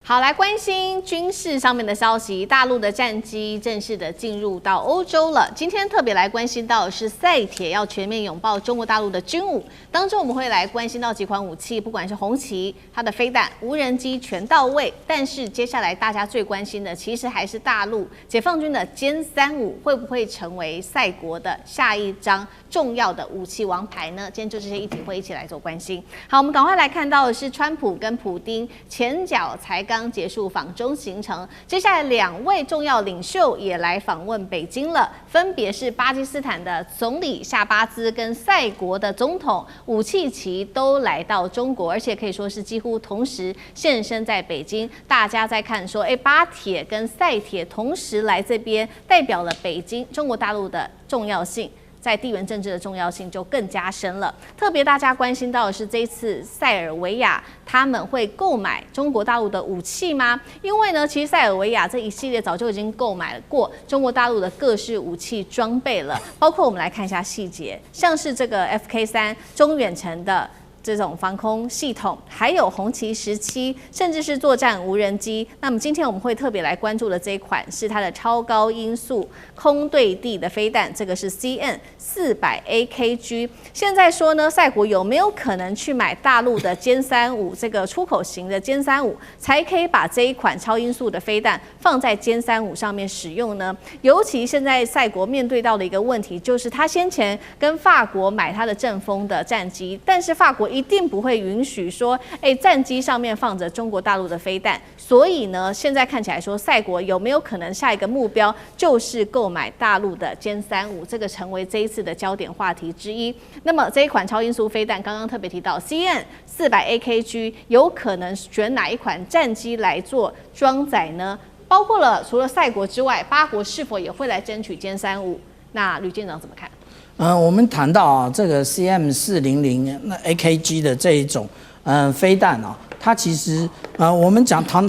好，來關心軍事上面的消息，大陸的戰機正式的進入到歐洲了。今天特別來關心到的是賽鐵要全面擁抱中國大陸的軍武，當中我們會來關心到幾款武器，不管是紅旗、它的飛彈、無人機全到位。但是接下來大家最關心的，其實還是大陸解放軍的殲35會不會成為賽國的下一張重要的武器王牌呢？今天就這些議題會一起來做關心。好，我們趕快來看到的是川普跟普丁前腳才剛結束訪中行程，接下來2位重要領袖也來訪問北京了，分別是巴基斯坦的總理夏巴茲跟賽國的總統武契奇都來到中國，而且可以說是幾乎同時現身在北京。大家在看說，巴鐵跟賽鐵同時來這邊，代表了北京中國大陸的重要性。在地緣政治的重要性就更加深了。特別大家關心到的是，這一次塞爾維亞他們會購買中國大陸的武器嗎？因為呢，其實塞爾維亞這一系列早就已經購買過中國大陸的各式武器裝備了，包括我們來看一下細節，像是這個 FK3中遠程的這種防空系統，還有紅旗17，甚至是作戰無人機。那麼今天我們會特別來關注的這一款是它的超高音速空對地的飛彈，這個是 CN400AKG。現在說呢，賽國有沒有可能去買大陸的殲35這個出口型的殲35，才可以把這一款超音速的飛彈放在殲35上面使用呢？尤其現在賽國面對到的一個問題，就是他先前跟法國買他的陣風的戰機，但是法國一定不會允許說，戰機上面放着中國大陸的飛彈。所以呢，現在看起來說，賽國有沒有可能下一個目標就是購買大陸的殲35，這個成為這一次的焦點話題之一。那麼這一款超音速飛彈，剛剛特別提到 CN400AKG 有可能選哪一款戰機來做裝載呢？包括了除了賽國之外，巴國是否也會來爭取殲35？那呂艦長怎麼看？我們談到啊，這個 CM400 那 AKG 的這一種飛彈啊，它其實我們常常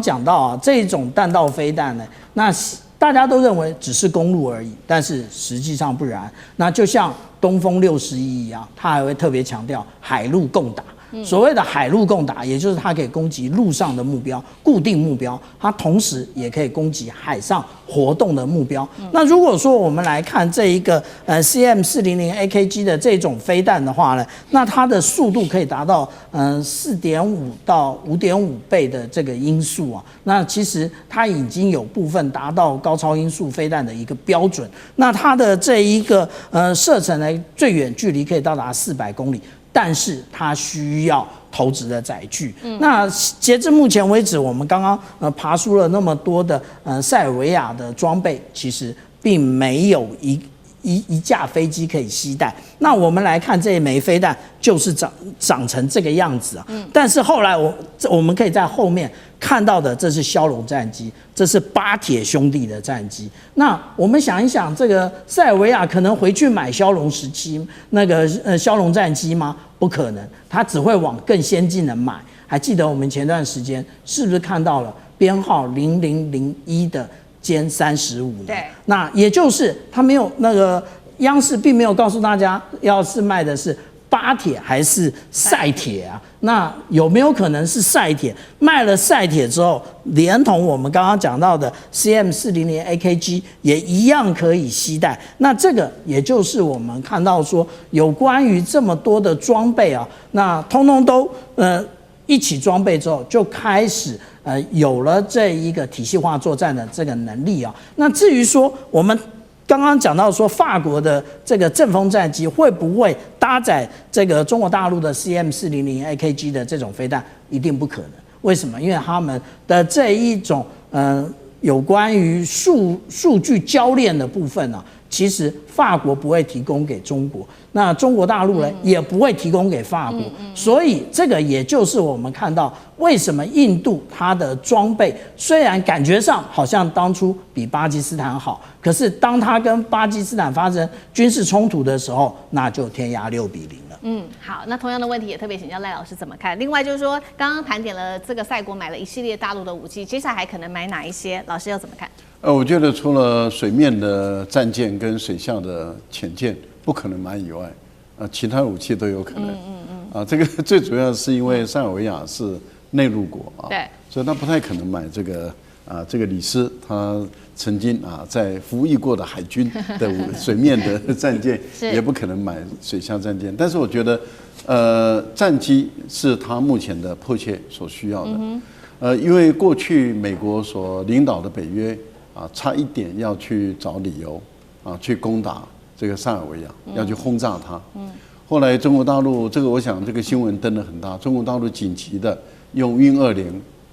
講到啊，這一種彈道飛彈呢，那大家都認為只是公路而已，但是實際上不然。那就像東風61一樣，它還會特別強調海陸共打。所謂的海陸共打，也就是它可以攻擊陸上的目標、固定目標，它同時也可以攻擊海上活動的目標。那如果說我們來看這一個CM400AKG 的這種飛彈的話呢，那它的速度可以達到4.5到5.5倍的這個音速啊。那其實它已經有部分達到高超音速飛彈的一個標準。那它的這一個射程呢，最遠距離可以到達400公里。但是它需要投擲的載具。那截至目前為止，我們剛剛爬出了那麼多的塞爾維亞的裝備，其實並沒有一架飛機可以攜帶。那我們來看這一枚飛彈，就是長成這個樣子啊。但是後来我們可以在後面看到的，這是梟龍戰機，這是巴鐵兄弟的戰機。那我們想一想，這個塞爾維亞可能回去買梟龍17那個梟龍戰機嗎？不可能，他只會往更先進的買。還記得我們前段時間是不是看到了編號0001的殲35呢？對，那也就是他沒有那個央視並沒有告訴大家，要是賣的是巴鐵還是賽鐵啊？那有沒有可能是賽鐵？賣了賽鐵之後，連同我們剛剛講到的 CM400AKG 也一樣可以攜帶。那這個也就是我們看到說，有關於這麼多的裝備啊，那通通都一起裝備之後，就開始有了這一個體系化作戰的這個能力啊。那至於說我們剛剛講到說，法國的這個陣風戰機會不會搭載這個中國大陸的 CM400AKG 的這種飛彈？一定不可能。為什麼？因為他們的這一種有關於數據交鏈的部分呢，其實法國不會提供給中國，那中國大陸呢也不會提供給法國，所以這個也就是我們看到為什麼印度它的裝備雖然感覺上好像當初比巴基斯坦好，可是當它跟巴基斯坦發生軍事衝突的時候，那就天涯6比0了。好，那同樣的問題也特別請教賴老師怎麼看？另外就是說，剛剛盤點了這個賽國買了一系列大陸的武器，接下來還可能買哪一些？老師要怎麼看？我覺得除了水面的戰艦跟水下的潛艦不可能買以外，其他武器都有可能。这個最主要是因為塞爾維亞是內陸國啊，對，所以他不太可能買這個這個李斯他曾經在服役過的海軍的水面的戰艦，也不可能買水下戰艦。但是我覺得，戰機是他目前的迫切所需要的。因為過去美國所領導的北約差一點要去找理由去攻打這個薩爾維亞，要去轟炸它。後來中國大陸這個，我想這個新聞登得很大，中國大陸緊急的用運20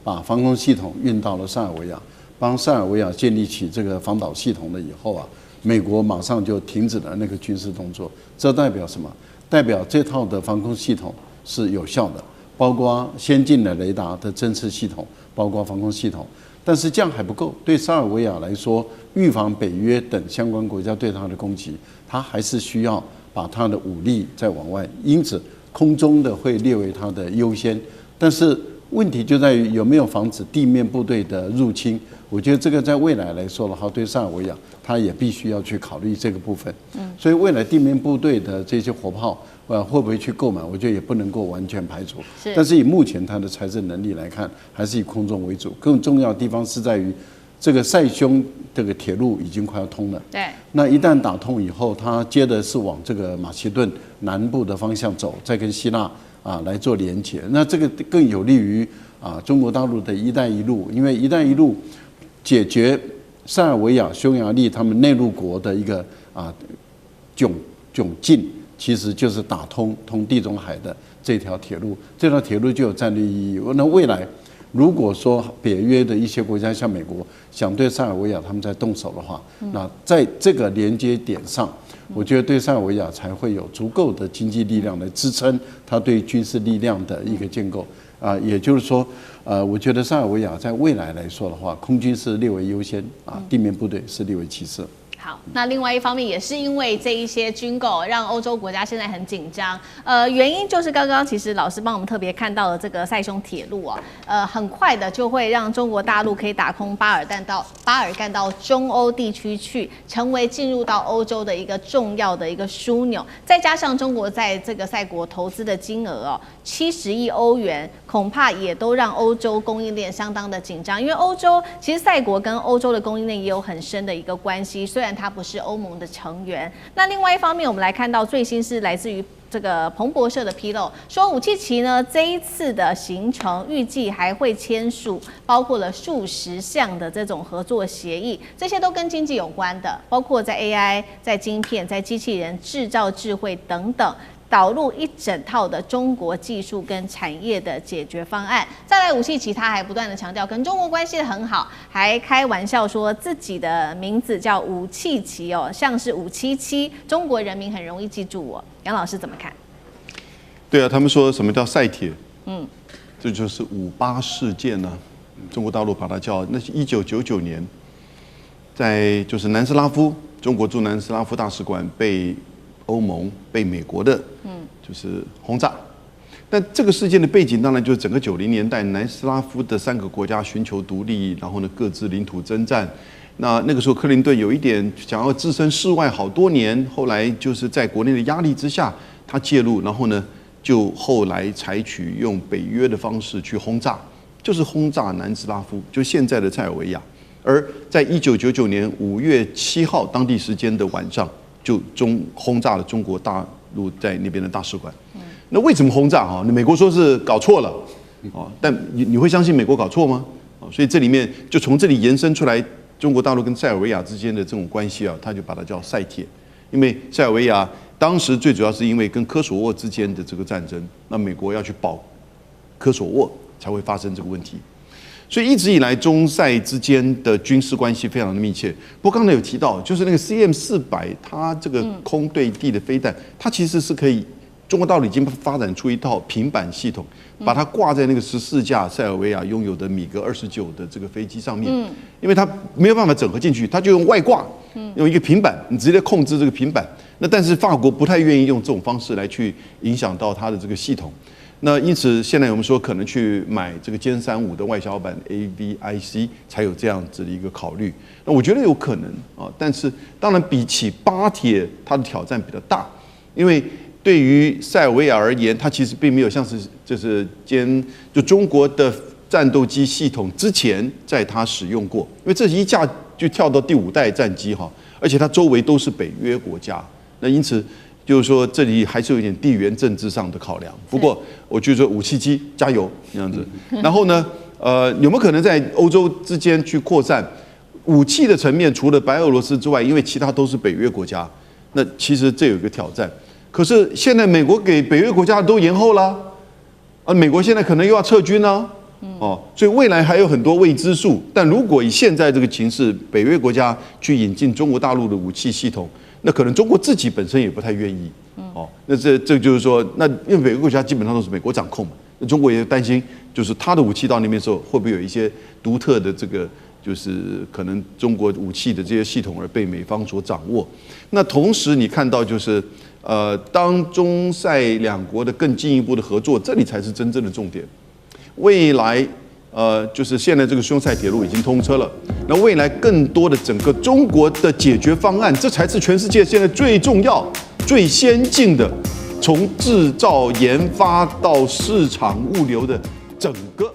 把防空系統運到了薩爾維亞，幫薩爾維亞建立起這個防導系統了以後美國馬上就停止了那個軍事動作。這代表什麼？代表這套的防空系統是有效的，包括先進的雷達的偵測系統，包括防空系統。但是這樣還不夠，對薩爾維亞來說，預防北約等相關國家對它的攻擊，它還是需要把它的武力再往外。因此，空中的會列為它的優先，但是問題就在於有沒有防止地面部隊的入侵。我覺得這個在未來來說的話，對薩爾維亞，它也必須要去考慮這個部分。所以未來地面部隊的這些火炮，會不會去購買？我覺得也不能夠完全排除。但是以目前它的財政能力來看，還是以空中為主。更重要的地方是在於，這個塞匈這個鐵路已經快要通了。對。那一旦打通以後，它接的是往這個馬其頓南部的方向走，再跟希臘來做連接。那這個更有利於中國大陸的一帶一路，因為一帶一路解決塞爾維亞、匈牙利他們內陸國的一個窘境，其實就是打通地中海的這條鐵路。這條鐵路就有戰略意義。那未來如果說北約的一些國家像美國想對塞爾維亞他們在動手的話，那在這個連接點上，我覺得對塞爾維亞才會有足夠的經濟力量來支撐它對軍事力量的一個建構。也就是說，我覺得塞爾維亞在未來來說的話，空軍是列為優先，地面部隊是列為其次。好，那另外一方面也是因為這一些軍購讓歐洲國家現在很緊張，原因就是剛剛其實老師幫我們特別看到了這個塞匈鐵路很快的就會讓中國大陸可以打通巴爾幹到中歐地區去，成為進入到歐洲的一個重要的一個樞紐，再加上中國在這個塞國投資的金額70億歐元，恐怕也都讓歐洲供應鏈相當的緊張，因為歐洲其實塞國跟歐洲的供應鏈也有很深的一個關係，雖然它不是歐盟的成員。那另外一方面，我們來看到最新是來自於這個彭博社的披露，說武契奇呢這一次的行程預計還會簽署包括了數十項的這種合作協議，這些都跟經濟有關的，包括在 AI、在晶片、在機器人製造智慧等等。導入一整套的中國技術跟產業的解決方案。再來，武契奇他還不斷的強調跟中國關係很好，還開玩笑說自己的名字叫武契奇像是577，中國人民很容易記住我。楊老師怎麼看？对啊，他們說什麼叫塞鐵？這就是58事件呢。中國大陸把它叫，那是1999年，在就是南斯拉夫，中國駐南斯拉夫大使館被歐盟被美國的，就是轟炸。但這個事件的背景，當然就是整個90年代南斯拉夫的3個國家尋求獨立，然後呢各自領土征戰。那個時候克林頓有一點想要置身事外好多年，後來就是在國內的壓力之下，他介入，然後呢就後來採取用北約的方式去轟炸，就是轟炸南斯拉夫，就現在的塞爾維亞。而在1999年5月7號當地時間的晚上，就轟炸了中國大陸在那邊的大使館。那為什麼轟炸？美國說是搞錯了，但你會相信美國搞錯嗎？所以這裡面就從這裡延伸出來，中國大陸跟塞爾維亞之間的這種關係他就把它叫塞鐵。因為塞爾維亞當時最主要是因為跟科索沃之間的這個戰爭，那美國要去保科索沃才會發生這個問題。所以一直以來，中塞之間的軍事關係非常的密切。不過剛才有提到，就是那個 CM400，它這個空對地的飛彈，它其實是可以，中國大陸已經發展出一套平板系統，把它掛在那個14架塞爾維亞擁有的米格29的這個飛機上面。因為它沒有辦法整合進去，它就用外掛，用一個平板，你直接控制這個平板。那但是法國不太願意用這種方式來去影響到它的這個系統。那因此，現在我們說可能去買這個殲35的外銷版 AVIC 才有這樣子的一個考慮。那我覺得有可能但是當然比起巴鐵，它的挑戰比較大，因為對於塞爾維亞而言，它其實並沒有像是就中國的戰鬥機系統之前在它使用過，因為這一架就跳到第5代戰機哈，而且它周圍都是北約國家，那因此就是說這裡還是有一點地緣政治上的考量。不過我就說武器機加油這樣子，然後呢，有沒有可能在歐洲之間去擴散？武器的層面除了白俄羅斯之外，因為其他都是北約國家，那其實這有一個挑戰。可是現在美國給北約國家都延後了，美國現在可能又要撤軍了，所以未來還有很多未知數。但如果以現在這個情勢，北約國家去引進中國大陸的武器系統，那可能中國自己本身也不太願意，那這就是說，那因为北約國家基本上都是美國掌控嘛，那中國也擔心，就是他的武器到那邊的時候，會不會有一些獨特的這個，就是可能中國武器的這些系統而被美方所掌握。那同時你看到就是。當中塞兩國的更進一步的合作，這裡才是真正的重點。未來，就是現在這個匈塞鐵路已經通車了，那未來更多的整個中國的解決方案，這才是全世界現在最重要、最先進的，從製造、研發到市場、物流的整個。